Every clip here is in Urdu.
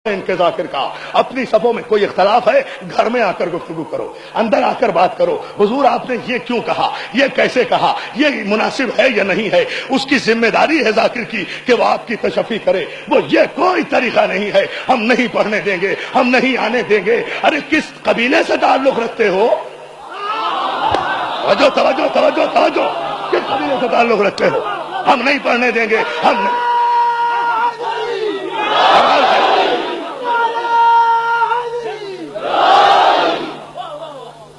ان کے ذاکر کا اپنی صفوں میں کوئی اختلاف ہے گھر میں آ کر گفتگو کرو، اندر آ کر بات کرو، حضور آپ نے یہ کیوں کہا، یہ کیسے کہا، یہ مناسب ہے یا نہیں ہے، اس کی ذمہ داری ہے ذاکر کی کہ وہ آپ کی تشفی کرے۔ وہ یہ کوئی طریقہ نہیں ہے ہم نہیں پڑھنے دیں گے، ہم نہیں آنے دیں گے۔ ارے کس قبیلے سے تعلق رکھتے ہو؟ توجہ توجہ توجہ توجہ، کس قبیلے سے تعلق رکھتے ہو؟ ہم نہیں پڑھنے دیں گے، ہم نہیں۔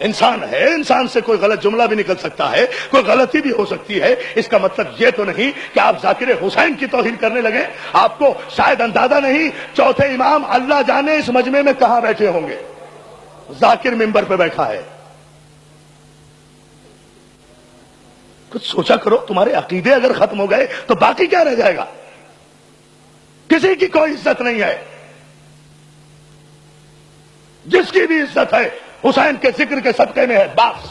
انسان ہے، انسان سے کوئی غلط جملہ بھی نکل سکتا ہے، کوئی غلطی بھی ہو سکتی ہے۔ اس کا مطلب یہ تو نہیں کہ آپ ذاکر حسین کی توہین کرنے لگے۔ آپ کو شاید اندازہ نہیں چوتھے امام اللہ جانے اس مجمع میں کہاں بیٹھے ہوں گے۔ ذاکر ممبر پہ بیٹھا ہے۔ کچھ سوچا کرو، تمہارے عقیدے اگر ختم ہو گئے تو باقی کیا رہ جائے گا؟ کسی کی کوئی عزت نہیں ہے۔ جس کی بھی عزت ہے حسین کے ذکر کے صدقے میں ہے، بس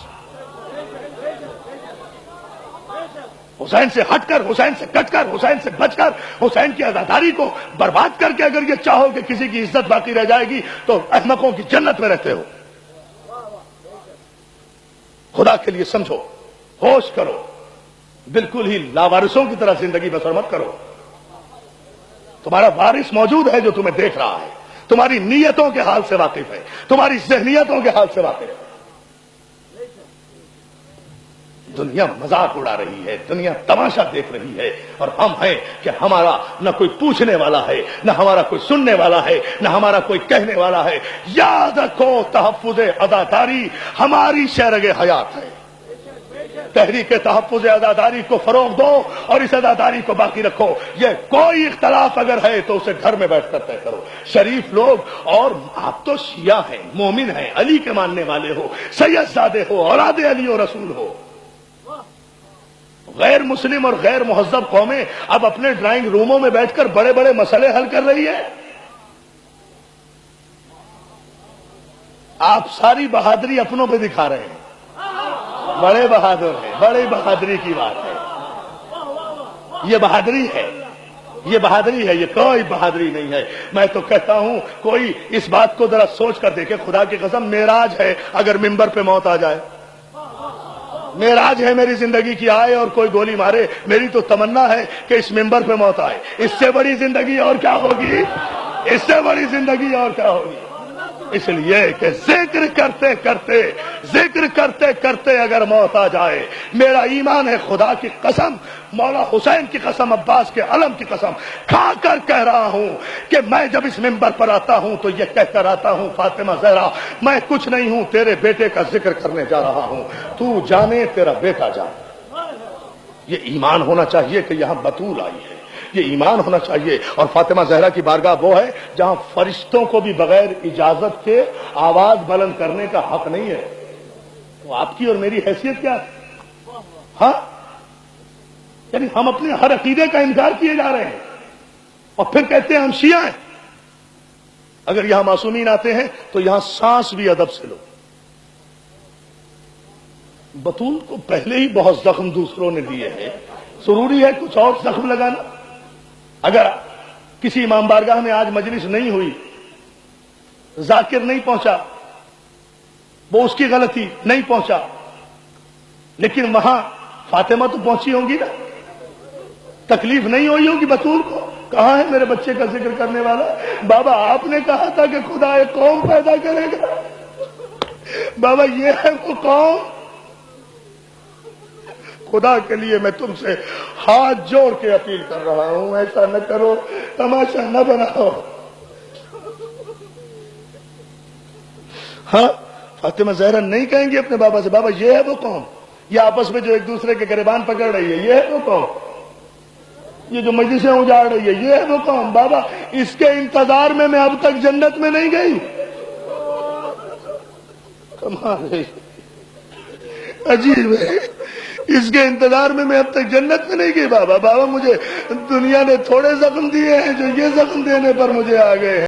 حسین سے ہٹ کر، حسین سے کٹ کر، حسین سے بچ کر، حسین کی عزاداری کو برباد کر کے اگر یہ چاہو کہ کسی کی عزت باقی رہ جائے گی تو احمقوں کی جنت میں رہتے ہو۔ خدا کے لیے سمجھو، ہوش کرو، بالکل ہی لاوارثوں کی طرح زندگی بسر مت کرو۔ تمہارا وارث موجود ہے جو تمہیں دیکھ رہا ہے، تمہاری نیتوں کے حال سے واقف ہے، تمہاری ذہنیتوں کے حال سے واقف ہے۔ دنیا مذاق اڑا رہی ہے، دنیا تماشا دیکھ رہی ہے، اور ہم ہیں کہ ہمارا نہ کوئی پوچھنے والا ہے، نہ ہمارا کوئی سننے والا ہے، نہ ہمارا کوئی کہنے والا ہے۔ یاد رکھو، تحفظ عزاداری ہماری شرگ حیات ہے۔ تحریک تحفظ عزاداری کو فروغ دو اور اس عزاداری کو باقی رکھو۔ یہ کوئی اختلاف اگر ہے تو اسے گھر میں بیٹھ کر طے کرو۔ شریف لوگ، اور آپ تو شیعہ ہیں، مومن ہیں، علی کے ماننے والے ہو، سید زادے ہو، اولاد علی و رسول ہو۔ غیر مسلم اور غیر مہذب قومیں اب اپنے ڈرائنگ روموں میں بیٹھ کر بڑے بڑے مسئلے حل کر رہی ہے۔ آپ ساری بہادری اپنوں پہ دکھا رہے ہیں، بڑے بہادر ہیں، بڑی بہادری کی بات ہے۔ یہ بہادری ہے، یہ بہادری ہے، یہ کوئی بہادری نہیں ہے۔ میں تو کہتا ہوں کوئی اس بات کو ذرا سوچ کر دیکھے، خدا کی قسم معراج ہے اگر ممبر پہ موت آ جائے، معراج ہے میری زندگی کی، آئے اور کوئی گولی مارے، میری تو تمنا ہے کہ اس ممبر پہ موت آئے۔ اس سے بڑی زندگی اور کیا ہوگی؟ اس سے بڑی زندگی اور کیا ہوگی؟ اس لیے کہ ذکر کرتے کرتے اگر موت آ جائے، میرا ایمان ہے خدا کی قسم، مولا حسین کی قسم، عباس کے علم کی قسم کھا کر کہہ رہا ہوں کہ میں جب اس ممبر پر آتا ہوں تو یہ کہہ کر آتا ہوں، فاطمہ زہرا میں کچھ نہیں ہوں، تیرے بیٹے کا ذکر کرنے جا رہا ہوں، تو جانے تیرا بیٹا جانے۔ یہ ایمان ہونا چاہیے کہ یہاں بطول آئی ہے، یہ ایمان ہونا چاہیے۔ اور فاطمہ زہرا کی بارگاہ وہ ہے جہاں فرشتوں کو بھی بغیر اجازت کے آواز بلند کرنے کا حق نہیں ہے۔ تو آپ کی اور میری حیثیت کیا ہے؟ ہاں، یعنی ہم اپنے ہر عقیدے کا انکار کیے جا رہے ہیں اور پھر کہتے ہیں ہم شیعہ ہیں۔ اگر یہاں معصومین آتے ہیں تو یہاں سانس بھی ادب سے لو۔ بطول کو پہلے ہی بہت زخم دوسروں نے دیے ہیں، ضروری ہے کچھ اور زخم لگانا؟ اگر کسی امام بارگاہ میں آج مجلس نہیں ہوئی، ذاکر نہیں پہنچا، وہ اس کی غلطی، نہیں پہنچا، لیکن وہاں فاطمہ تو پہنچی ہوں گی نا، تکلیف نہیں ہوئی ہوگی بطول کو؟ کہاں ہے میرے بچے کا ذکر کرنے والا؟ بابا آپ نے کہا تھا کہ خدا ایک قوم پیدا کرے گا، بابا یہ ہے وہ قوم۔ خدا کے لیے میں تم سے ہاتھ جوڑ کے اپیل کر رہا ہوں، ایسا نہ کرو، تماشا نہ بناؤ۔ ہاں، فاطمہ زہرا نہیں کہیں گی اپنے بابا سے بابا یہ ہے وہ قوم، یہ آپس میں جو ایک دوسرے کے گریبان پکڑ رہی ہے، یہ ہے وہ قوم، یہ جو مجلسیں اجاڑ رہی ہے، یہ ہے وہ قوم۔ بابا اس کے انتظار میں اب تک جنت میں نہیں گئی۔ کمال ہے، عجیب ہے، اس کے انتظار میں اب تک جنت میں نہیں گئی۔ بابا مجھے دنیا نے تھوڑے زخم دیے ہیں جو یہ زخم دینے پر مجھے آ گئے ہیں۔